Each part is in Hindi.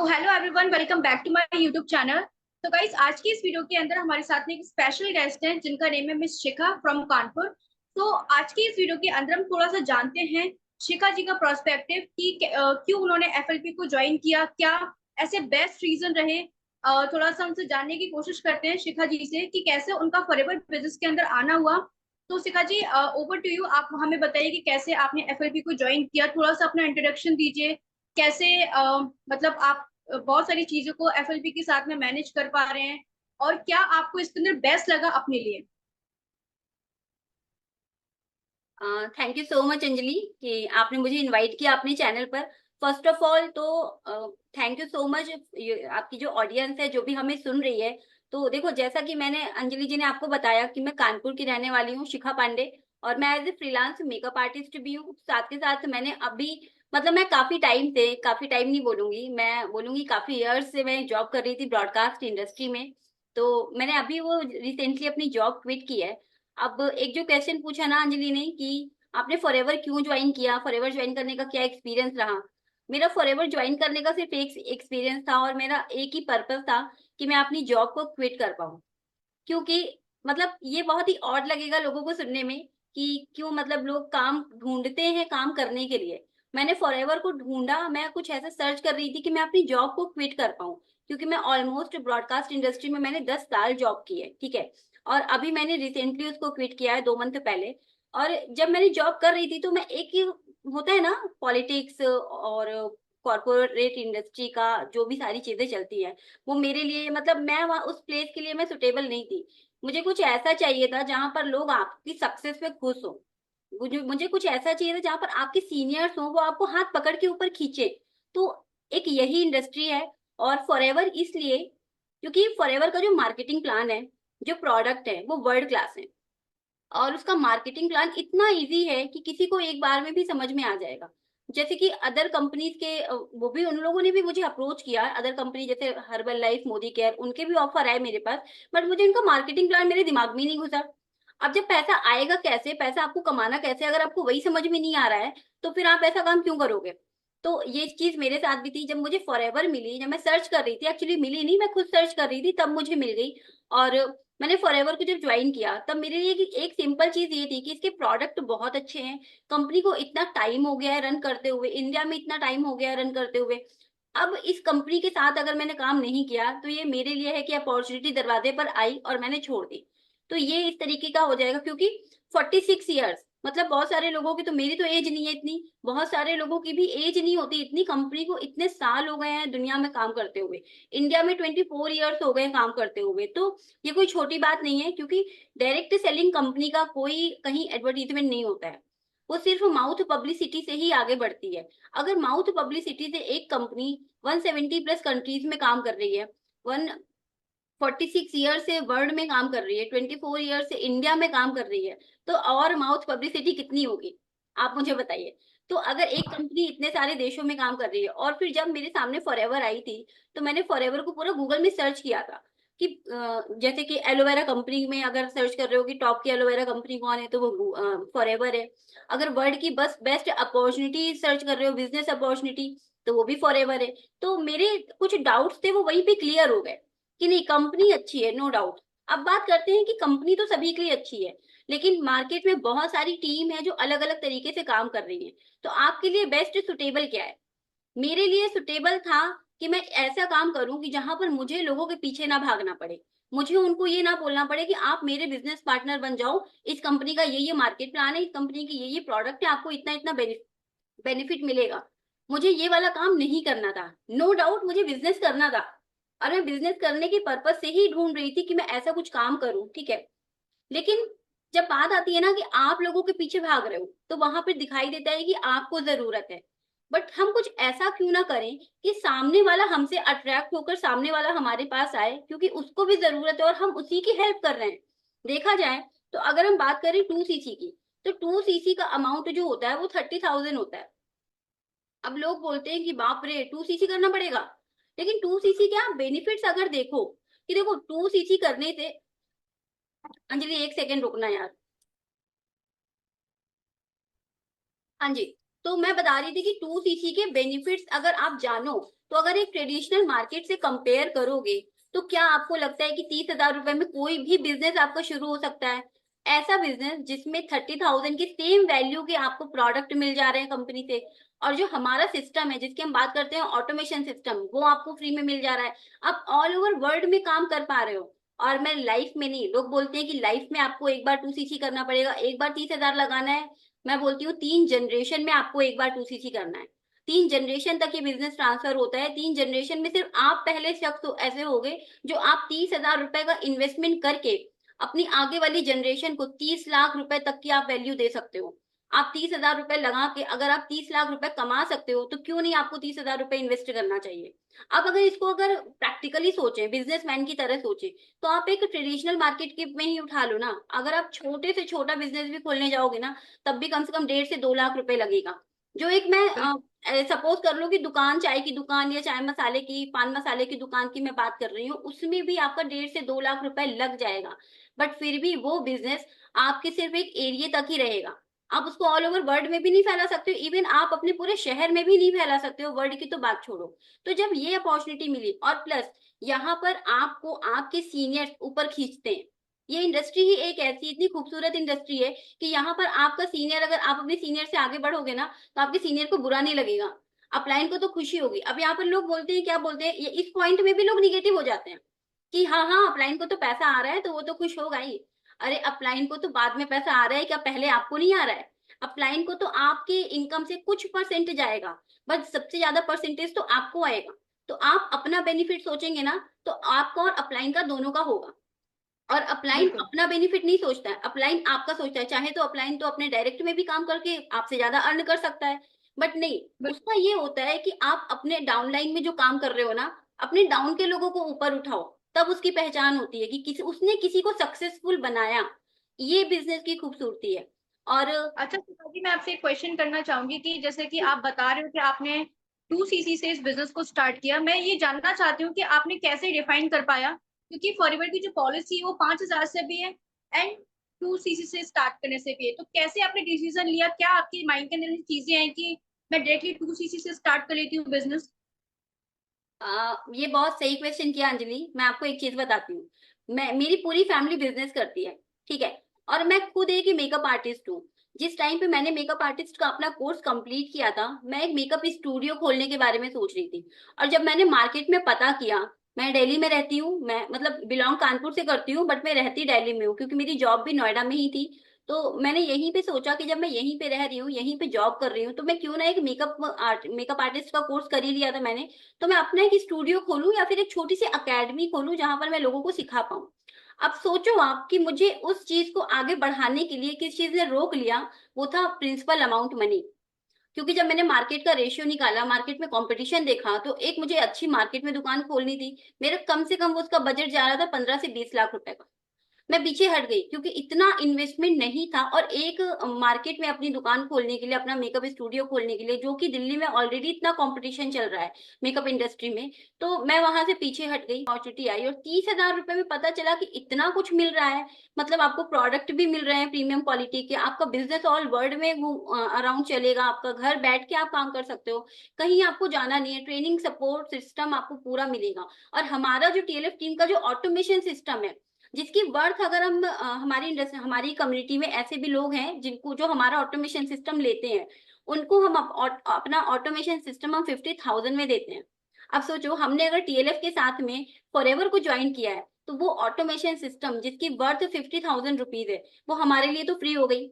Hello everyone, welcome back to my YouTube channel. तो गाइस, आज की इस वीडियो के अंदर हमारे साथ में एक स्पेशल गेस्ट हैं जिनका नेम है मिस शिखा फ्रॉम कानपुर। तो आज की इस वीडियो के अंदर हम थोड़ा सा जानते हैं शिखा जी का पर्सपेक्टिव कि क्यों उन्होंने एफएलपी को ज्वाइन किया, क्या ऐसे बेस्ट रीजन रहे। थोड़ा सा उनसे जानने की कोशिश करते हैं शिखा जी से कि कैसे उनका फॉरएवर बिजनेस के अंदर आना हुआ। तो शिखा जी, ओवर टू यू। आप हमें बताइए कि कैसे आपने एफएलपी को ज्वाइन किया, थोड़ा सा अपना इंट्रोडक्शन दीजिए। कैसे मतलब आप बहुत सारी चीजों को एफएलपी के साथ में मैनेज कर पा रहे हैं, और क्या आपको इसके अंदर बेस्ट लगा अपने लिए। Thank you so much Anjali कि आपने मुझे इनवाइट किया अपने चैनल पर। फर्स्ट ऑफ ऑल तो थैंक यू सो मच। आपकी जो ऑडियंस है जो भी हमें सुन रही है, तो देखो जैसा कि मैंने अंजलि जी ने आपको बताया कि मैं कानपुर की रहने वाली हूँ, शिखा पांडे। और मैं as a freelance makeup artist भी हूँ। साथ के साथ मैंने अभी मतलब मैं काफी टाइम से, काफी टाइम नहीं बोलूंगी, मैं बोलूंगी काफी ईयर्स से मैं जॉब कर रही थी ब्रॉडकास्ट इंडस्ट्री में। तो मैंने अभी वो रिसेंटली अपनी जॉब क्विट की है। अब एक जो क्वेश्चन पूछा ना अंजलि ने कि आपने फॉरएवर क्यों ज्वाइन किया, फॉरएवर ज्वाइन करने का क्या एक्सपीरियंस रहा। मेरा फॉरएवर ज्वाइन करने का सिर्फ एक एक्सपीरियंस था और मेरा एक ही पर्पस था कि मैं अपनी जॉब को क्विट कर पाऊँ। क्योंकि मतलब ये बहुत ही ऑड लगेगा लोगों को सुनने में कि क्यों मतलब लोग काम ढूंढते हैं काम करने के लिए। मैंने फॉरएवर को ढूंढा, मैं कुछ ऐसा सर्च कर रही थी कि मैं अपनी जॉब को क्विट कर पाऊँ। क्योंकि मैं ऑलमोस्ट ब्रॉडकास्ट इंडस्ट्री में मैंने 10 साल जॉब की है, ठीक है। और अभी मैंने रिसेंटली उसको क्विट किया है 2 मंथ पहले। और जब मैंने जॉब कर रही थी तो मैं एक ही होता है ना, पॉलिटिक्स और कॉर्पोरेट इंडस्ट्री का जो भी सारी चीजें चलती है, वो मेरे लिए मतलब मैं वहाँ उस प्लेस के लिए मैं सुटेबल नहीं थी। मुझे कुछ ऐसा चाहिए था जहां पर लोग आपकी सक्सेस में खुश हो। मुझे कुछ ऐसा चाहिए था जहां पर आपके सीनियर्स हो, वो आपको हाथ पकड़ के ऊपर खींचे। तो एक यही इंडस्ट्री है। और फॉरएवर इसलिए क्योंकि फॉरएवर का जो मार्केटिंग प्लान है, जो प्रोडक्ट है वो वर्ल्ड क्लास है। और उसका मार्केटिंग प्लान इतना इजी है कि किसी को एक बार में भी समझ में आ जाएगा। जैसे कि अदर कंपनीज के वो भी उन लोगों ने भी मुझे अप्रोच किया, अदर कंपनी जैसे हर्बल लाइफ, मोदी केयर, उनके भी ऑफर आए मेरे पास। बट मुझे उनका मार्केटिंग प्लान मेरे दिमाग में ही नहीं घुसा। अब जब पैसा आएगा कैसे, पैसा आपको कमाना कैसे, अगर आपको वही समझ में नहीं आ रहा है तो फिर आप ऐसा काम क्यों करोगे। तो ये चीज मेरे साथ भी थी। जब मुझे फॉरएवर मिली, जब मैं सर्च कर रही थी, एक्चुअली मिली नहीं, मैं खुद सर्च कर रही थी, तब मुझे मिल गई। और मैंने फॉरएवर को जब ज्वाइन किया तब मेरे लिए एक सिंपल चीज ये थी कि इसके प्रोडक्ट बहुत अच्छे हैं। कंपनी को इतना टाइम हो गया है रन करते हुए, इंडिया में इतना टाइम हो गया है रन करते हुए। अब इस कंपनी के साथ अगर मैंने काम नहीं किया तो ये मेरे लिए है कि अपॉर्चुनिटी दरवाजे पर आई और मैंने छोड़ दी। तो ये इस तरीके का हो जाएगा। क्योंकि 46 ईयर्स मतलब बहुत सारे लोगों की, तो मेरी तो एज नहीं है इतनी, बहुत सारे लोगों की भी एज नहीं होती इतनी। कंपनी को इतने साल हो गए हैं दुनिया में काम करते हुए, इंडिया में 24 ईयर्स हो गए हैं काम करते हुए। तो ये कोई छोटी बात नहीं है। क्योंकि डायरेक्ट सेलिंग कंपनी का कोई कहीं एडवर्टीजमेंट नहीं होता है, वो सिर्फ माउथ पब्लिसिटी से ही आगे बढ़ती है। अगर माउथ पब्लिसिटी से एक कंपनी 170 प्लस कंट्रीज में काम कर रही है, 146 ईयर से वर्ल्ड में काम कर रही है, 24 ईयर से इंडिया में काम कर रही है, तो और माउथ पब्लिसिटी कितनी होगी, आप मुझे बताइए। तो अगर एक कंपनी इतने सारे देशों में काम कर रही है, और फिर जब मेरे सामने फॉरएवर आई थी तो मैंने फॉरएवर को पूरा गूगल में सर्च किया था कि जैसे कि एलोवेरा कंपनी में अगर सर्च कर रहे हो कि टॉप की एलोवेरा कंपनी कौन है, तो वो फॉरएवर है। अगर वर्ल्ड की बस बेस्ट अपॉर्चुनिटी सर्च कर रहे हो, बिजनेस अपॉर्चुनिटी, तो वो भी फॉरएवर है। तो मेरे कुछ डाउट्स थे वो वहीं पे क्लियर हो गए कि नहीं, कंपनी अच्छी है, नो डाउट। अब बात करते हैं कि कंपनी तो सभी के लिए अच्छी है, लेकिन मार्केट में बहुत सारी टीम है जो अलग अलग तरीके से काम कर रही है। तो आपके लिए बेस्ट सुटेबल क्या है। मेरे लिए सुटेबल था कि मैं ऐसा काम करूं कि जहां पर मुझे लोगों के पीछे ना भागना पड़े। मुझे उनको ये ना बोलना पड़े कि आप मेरे बिजनेस पार्टनर बन जाओ, इस कंपनी का ये मार्केट प्लान है, इस कंपनी की ये प्रोडक्ट है, आपको इतना इतना बेनिफिट मिलेगा। मुझे ये वाला काम नहीं करना था। नो डाउट मुझे बिजनेस करना था, और मैं बिजनेस करने की पर्पज से ही ढूंढ रही थी कि मैं ऐसा कुछ काम करूं, ठीक है। लेकिन जब बात आती है ना कि आप लोगों के पीछे भाग रहे हो, तो वहां पर दिखाई देता है कि आपको जरूरत है। बट हम कुछ ऐसा क्यों ना करें कि सामने वाला हमसे अट्रैक्ट होकर सामने वाला हमारे पास आए, क्योंकि उसको भी जरूरत है और हम उसी की हेल्प कर रहे हैं। देखा जाए तो अगर हम बात करें 2 सीसी की, तो 2 सीसी का अमाउंट जो होता है वो 30,000 होता है। अब लोग बोलते हैं कि बाप रे 2 सीसी करना पड़ेगा, लेकिन 2 सीसी क्या बेनिफिट्स अगर देखो, कि देखो 2 सीसी करने से, अंजलि एक सेकेंड रुकना यार। हाँ जी। तो मैं बता रही थी कि 2 सीसी के बेनिफिट्स अगर आप जानो, तो अगर एक ट्रेडिशनल मार्केट से कंपेयर करोगे तो क्या आपको लगता है कि 30,000 रुपए में कोई भी बिजनेस आपका शुरू हो सकता है? ऐसा बिजनेस जिसमें 30,000 की सेम वैल्यू के आपको प्रोडक्ट मिल जा रहे हैं कंपनी से, और जो हमारा सिस्टम है जिसकी हम बात करते हैं ऑटोमेशन सिस्टम, वो आपको फ्री में मिल जा रहा है। आप ऑल ओवर वर्ल्ड में काम कर पा रहे हो। और मैं लाइफ में नहीं, लोग बोलते हैं कि लाइफ में आपको एक बार 2cc करना पड़ेगा, एक बार 30,000 लगाना है। मैं बोलती हूँ 3 जनरेशन में आपको एक बार 2cc करना है। 3 जनरेशन तक ये बिजनेस ट्रांसफर होता है। 3 जनरेशन में सिर्फ आप पहले शख्स ऐसे होगे जो आप 30,000 रुपए का इन्वेस्टमेंट करके अपनी आगे वाली जनरेशन को 30 लाख रुपए तक की आप वैल्यू दे सकते हो। आप 30,000 रुपए लगा के अगर आप 30 लाख रुपए कमा सकते हो तो क्यों नहीं आपको 30,000 रुपए इन्वेस्ट करना चाहिए? अब अगर इसको अगर प्रैक्टिकली सोचें, बिजनेसमैन की तरह सोचें, तो आप एक ट्रेडिशनल मार्केट के में ही उठा लो ना। अगर आप छोटे से छोटा बिजनेस भी खोलने जाओगे ना, तब भी कम से कम 1.5 से 2 लाख रुपए लगेगा। जो एक मैं सपोज कर लो कि दुकान, चाय की दुकान या चाय मसाले की, पान मसाले की दुकान की मैं बात कर रही हूँ, उसमें भी आपका 1.5 से 2 लाख रुपए लग जाएगा। बट फिर भी वो बिजनेस आपके सिर्फ एक एरिया तक ही रहेगा। आप उसको ऑल ओवर वर्ल्ड में भी नहीं फैला सकते हो, इवन आप अपने पूरे शहर में भी नहीं फैला सकते हो, वर्ल्ड की तो बात छोड़ो। तो जब ये अपॉर्चुनिटी मिली, और प्लस यहाँ पर आपको आपके सीनियर्स ऊपर खींचते हैं। ये इंडस्ट्री ही एक ऐसी इतनी खूबसूरत इंडस्ट्री है कि यहाँ पर आपका सीनियर, अगर आप अपने सीनियर से आगे बढ़ोगे ना, तो आपके सीनियर को बुरा नहीं लगेगा, अपलाइन को तो खुशी होगी। अब यहाँ पर लोग बोलते हैं, क्या बोलते हैं, ये इस पॉइंट में भी लोग निगेटिव हो जाते हैं कि हाँ हाँ, अपलाइन को तो पैसा आ रहा है तो वो तो खुश होगा ही। अरे अपलाइन को तो बाद में पैसा आ रहा है, क्या पहले आपको नहीं आ रहा है? अपलाइन को तो आपके इनकम से कुछ परसेंट जाएगा, बट सबसे ज्यादा परसेंटेज तो आपको आएगा। तो आप अपना बेनिफिट सोचेंगे ना, तो आपका और अपलाइन का दोनों का होगा। और अपलाइन बिल्कुल। अपना बेनिफिट नहीं सोचता है, अपलाइन आपका सोचता है। चाहे तो अपलाइन तो अपने डायरेक्ट में भी काम करके आपसे ज्यादा अर्न कर सकता है, बट नहीं, उसका ये होता है कि आप अपने डाउनलाइन में जो काम कर रहे हो ना, अपने डाउन के लोगों को ऊपर उठाओ, तब उसकी पहचान होती है कि उसने किसी को सक्सेसफुल बनाया। ये बिजनेस की खूबसूरती है। और अच्छा शिवाजी, मैं आपसे एक क्वेश्चन करना चाहूंगी कि जैसे कि आप बता रहे हो कि आपने 2cc से इस बिजनेस को स्टार्ट किया, मैं ये जानना चाहती हूँ कि आपने कैसे डिफाइन कर पाया, क्योंकि फॉरएवर की जो पॉलिसी है वो 5,000 से भी है एंड 2cc से स्टार्ट करने से भी है। तो कैसे आपने डिसीजन लिया, क्या आपके माइंड के अंदर चीजें हैं कि मैं डायरेक्टली 2cc से स्टार्ट कर लेती हूँ बिजनेस? ये बहुत सही क्वेश्चन किया अंजलि। मैं आपको एक चीज बताती हूँ, मैं, मेरी पूरी फैमिली बिजनेस करती है, ठीक है, और मैं खुद एक मेकअप आर्टिस्ट हूँ। जिस टाइम पे मैंने मेकअप आर्टिस्ट का अपना कोर्स कंप्लीट किया था, मैं एक मेकअप स्टूडियो खोलने के बारे में सोच रही थी। और जब मैंने मार्केट में पता किया, मैं दिल्ली में रहती हूँ, मैं मतलब बिलोंग कानपुर से करती हूँ, बट मैं रहती दिल्ली में हूँ क्योंकि मेरी जॉब भी नोएडा में ही थी। तो मैंने यहीं पे सोचा कि जब मैं यहीं पे रह रही हूँ, यहीं पे जॉब कर रही हूँ, तो मैं क्यों ना एक मेकअप आर्टिस्ट का कोर्स कर ही लिया था मैंने, तो मैं अपना एक स्टूडियो खोलूं या फिर एक छोटी सी अकेडमी खोलूं जहां पर मैं लोगों को सिखा पाऊं। अब सोचो आप कि मुझे उस चीज को आगे बढ़ाने के लिए किस चीज ने रोक लिया, वो था प्रिंसिपल अमाउंट मनी। क्योंकि जब मैंने मार्केट का रेशियो निकाला, मार्केट में कंपटीशन देखा, तो एक मुझे अच्छी मार्केट में दुकान खोलनी थी। मेरा कम से कम उसका बजट जा रहा था 15 से 20 लाख रुपए का। मैं पीछे हट गई क्योंकि इतना इन्वेस्टमेंट नहीं था। और एक मार्केट में अपनी दुकान खोलने के लिए, अपना मेकअप स्टूडियो खोलने के लिए, जो कि दिल्ली में ऑलरेडी इतना कंपटीशन चल रहा है मेकअप इंडस्ट्री में, तो मैं वहां से पीछे हट गई। अपॉर्चुनिटी आई और 30,000 रुपए में पता चला कि इतना कुछ मिल रहा है। मतलब आपको प्रोडक्ट भी मिल रहे हैं प्रीमियम क्वालिटी के, आपका बिजनेस ऑल वर्ल्ड में अराउंड चलेगा, आपका घर बैठ के आप काम कर सकते हो, कहीं आपको जाना नहीं है, ट्रेनिंग सपोर्ट सिस्टम आपको पूरा मिलेगा। और हमारा जो टीएलएफ टीम का जो ऑटोमेशन सिस्टम है, जिसकी वर्थ, अगर हम हमारी इंडस्ट्री, हमारी कम्युनिटी में ऐसे भी लोग हैं जिनको, जो हमारा ऑटोमेशन सिस्टम लेते हैं, उनको हम अपना ऑटोमेशन सिस्टम हम 50,000 में देते हैं। अब सोचो, हमने अगर टीएलएफ के साथ में फॉरएवर को ज्वाइन किया है, तो वो ऑटोमेशन सिस्टम जिसकी वर्थ 50,000 रुपीज है, वो हमारे लिए तो फ्री हो गई।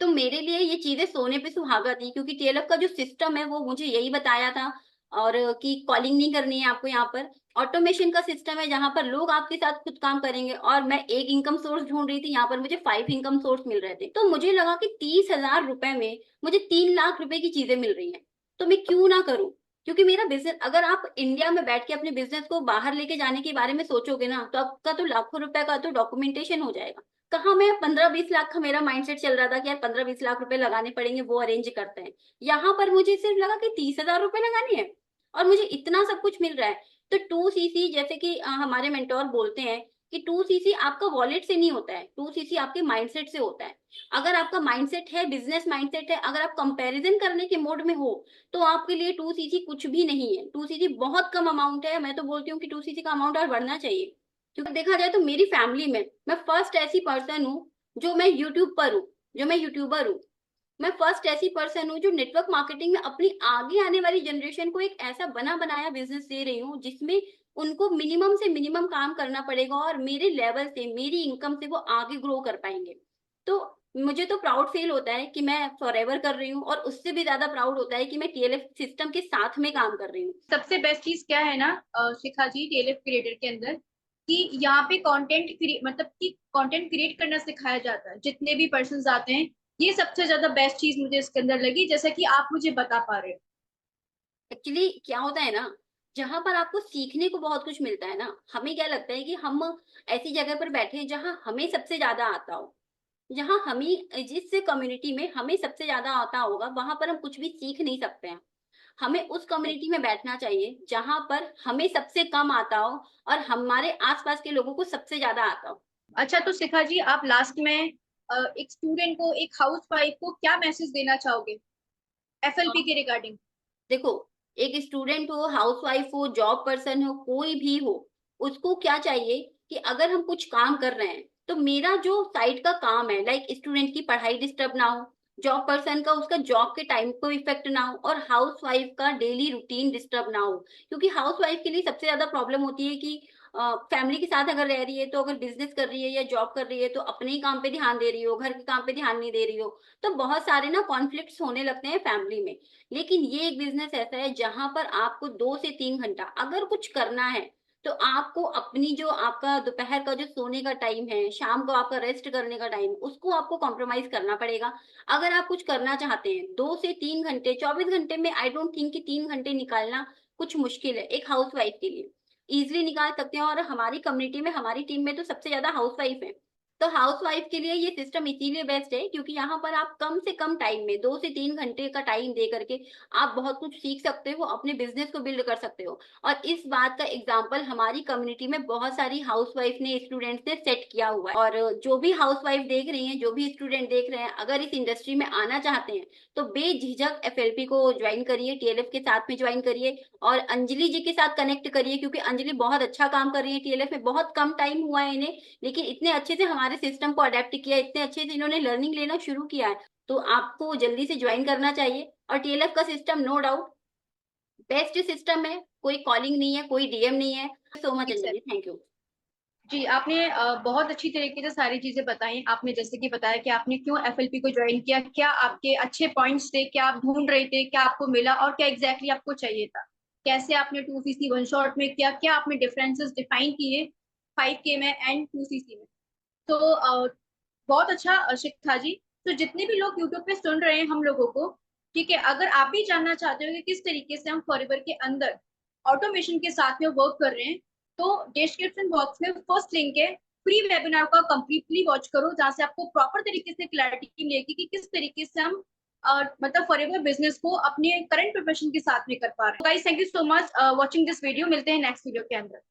तो मेरे लिए ये चीजें सोने पे सुहागा थी, क्योंकि टीएलएफ का जो सिस्टम है वो मुझे यही बताया था। और कि कॉलिंग नहीं करनी है आपको, यहाँ पर ऑटोमेशन का सिस्टम है जहां पर लोग आपके साथ खुद काम करेंगे। और मैं एक इनकम सोर्स ढूंढ रही थी, यहाँ पर मुझे 5 इनकम सोर्स मिल रहे थे। तो मुझे लगा कि 30,000 रुपए में मुझे 3 लाख रुपए की चीजें मिल रही हैं, तो मैं क्यों ना करूं। क्योंकि मेरा बिजनेस, अगर आप इंडिया में बैठ के अपने बिजनेस को बाहर लेके जाने के बारे में सोचोगे ना, तो आपका तो लाखों रुपए का तो डॉक्यूमेंटेशन हो जाएगा। कहाँ, मैं 15-20 लाख का मेरा माइंडसेट चल रहा था कि यार 15-20 लाख रुपए लगाने पड़ेंगे, वो अरेंज करते हैं। यहाँ पर मुझे सिर्फ लगा कि 30,000 रुपए लगाने हैं और मुझे इतना सब कुछ मिल रहा है। तो 2cc, जैसे कि हमारे मेंटोर बोलते हैं कि 2cc आपका वॉलेट से नहीं होता है, 2cc आपके माइंडसेट से होता है। अगर आपका माइंडसेट है, बिजनेस माइंडसेट है, अगर आप कंपैरिजन करने के मोड में हो, तो आपके लिए 2cc कुछ भी नहीं है। 2cc बहुत कम अमाउंट है। मैं तो बोलती हूँ कि 2cc का अमाउंट और बढ़ना चाहिए, क्योंकि देखा जाए तो मेरी फैमिली में मैं फर्स्ट ऐसी पर्सन हूँ जो मैं यूट्यूब पर हूँ, जो मैं यूट्यूबर हूँ। मैं फर्स्ट ऐसी पर्सन हूँ जो नेटवर्क मार्केटिंग में अपनी आगे आने वाली जनरेशन को एक ऐसा बना बनाया बिजनेस दे रही हूँ जिसमें उनको मिनिमम से मिनिमम काम करना पड़ेगा और मेरे लेवल से, मेरी इनकम से वो आगे ग्रो कर पाएंगे। तो मुझे तो प्राउड फील होता है कि मैं फॉरएवर कर रही हूँ, और उससे भी ज्यादा प्राउड होता है कि मैं टीएलएफ सिस्टम के साथ में काम कर रही हूँ। सबसे बेस्ट चीज क्या है ना शिखा जी, टीएलएफ क्रिएटर के अंदर, कि यहाँ पे कंटेंट मतलब कि कंटेंट क्रिएट करना सिखाया जाता है। जितने भी पर्सन आते हैं, ये सबसे ज्यादा बेस्ट चीज मुझे इसके अंदर लगी, जैसा कि आप मुझे बता पा रहे हो। एक्चुअली क्या होता है ना, जहां पर आपको सीखने को बहुत कुछ मिलता है ना, हमें क्या लगता है कि हम ऐसी जगह पर बैठे हैं जहां हमें सबसे ज्यादा आता हो, जहां हमें जिस कम्युनिटी में हमें सबसे ज्यादा आता होगा वहां पर हम कुछ भी सीख नहीं सकते हैं। हमें उस कम्युनिटी में बैठना चाहिए जहां पर हमें सबसे कम आता हो और हमारे आसपास के लोगों को सबसे ज्यादा आता हो। अच्छा, तो शिखा जी, आप लास्ट में एक स्टूडेंट को, एक हाउस वाइफ को क्या मैसेज देना चाहोगे एफएलपी के रिगार्डिंग? देखो, एक स्टूडेंट हो, हाउसवाइफ हो, जॉब पर्सन हो, कोई भी हो, उसको क्या चाहिए कि अगर हम कुछ काम कर रहे हैं तो मेरा जो साइड का काम है, लाइक स्टूडेंट की पढ़ाई डिस्टर्ब ना हो, जॉब पर्सन का उसका जॉब के टाइम को इफेक्ट ना हो, और हाउस वाइफ का डेली रूटीन डिस्टर्ब ना हो। क्योंकि हाउस वाइफ के लिए सबसे ज्यादा प्रॉब्लम होती है कि फैमिली के साथ अगर रह रही है, तो अगर बिजनेस कर रही है या जॉब कर रही है तो अपने ही काम पे ध्यान दे रही हो, घर के काम पे ध्यान नहीं दे रही हो, तो बहुत सारे ना कॉन्फ्लिक्ट्स होने लगते हैं फैमिली में। लेकिन ये एक बिजनेस ऐसा है जहां पर आपको 2 से 3 घंटा अगर कुछ करना है, तो आपको अपनी जो आपका दोपहर का जो सोने का टाइम है, शाम को आपका रेस्ट करने का टाइम, उसको आपको कॉम्प्रोमाइज करना पड़ेगा। अगर आप कुछ करना चाहते हैं 2 से 3 घंटे, 24 घंटे में आई डोंट थिंक कि 3 घंटे निकालना कुछ मुश्किल है एक हाउस वाइफ के लिए। इजिली निकाल सकते हैं, और हमारी कम्युनिटी में, हमारी टीम में तो सबसे ज्यादा हाउस वाइफ है। तो हाउस वाइफ के लिए ये सिस्टम इसीलिए बेस्ट है क्योंकि यहाँ पर आप कम से कम टाइम में 2 से 3 घंटे का टाइम दे करके आप बहुत कुछ सीख सकते हो, अपने बिजनेस को बिल्ड कर सकते हो। और इस बात का एग्जाम्पल हमारी कम्युनिटी में बहुत सारी हाउस वाइफ ने, स्टूडेंट्स ने सेट किया हुआ है। और जो भी हाउस वाइफ देख रही हैं, जो भी स्टूडेंट देख रहे हैं, अगर इस इंडस्ट्री में आना चाहते हैं तो बेझिझक एफएलपी को ज्वाइन करिए, टीएलएफ के साथ में ज्वाइन करिए, और अंजलि जी के साथ कनेक्ट करिए, क्योंकि अंजलि बहुत अच्छा काम कर रही है टीएलएफ में। बहुत कम टाइम हुआ है इन्हें, लेकिन इतने अच्छे से हमारे सिस्टम को अडेप्ट किया, इतने अच्छे से इन्होंने लर्निंग लेना शुरू किया है। तो आपको जल्दी से ज्वाइन करना चाहिए। और टीएलएफ का system no doubt best system है, कोई कॉलिंग नहीं है, कोई डीएम नहीं है। सो मच जी सर। Anjali, thank you. जी, आपने बहुत अच्छी तरीके से सारी चीजें बताई। आपने जैसे कि बताया कि आपने क्यों एफएलपी को ज्वाइन किया, क्या आपके अच्छे पॉइंट्स थे, क्या आप ढूंढ रहे थे, क्या आपको मिला और क्या एग्जैक्टली आपको चाहिए था। कैसे आपने 2cc वन शॉट में किया, क्या आपने डिफरेंसेस डिफाइन किए 5K में एंड 2cc में। तो बहुत अच्छा शिक्षा जी। तो जितने भी लोग यूट्यूब पे सुन रहे हैं हम लोगों को, ठीक है, अगर आप भी जानना चाहते हो कि किस तरीके से हम फॉरएवर के अंदर ऑटोमेशन के साथ में वर्क कर रहे हैं, तो डिस्क्रिप्शन बॉक्स में फर्स्ट लिंक है, फ्री वेबिनार का कंप्लीटली वॉच करो, जहाँ से आपको प्रॉपर तरीके से क्लैरिटी मिलेगी कि किस तरीके से हम मतलब फॉरएवर बिजनेस को अपने करंट प्रोफेशन के साथ में कर पा रहे हैं। Guys, thank you so much watching this video. मिलते हैं नेक्स्ट वीडियो के अंदर।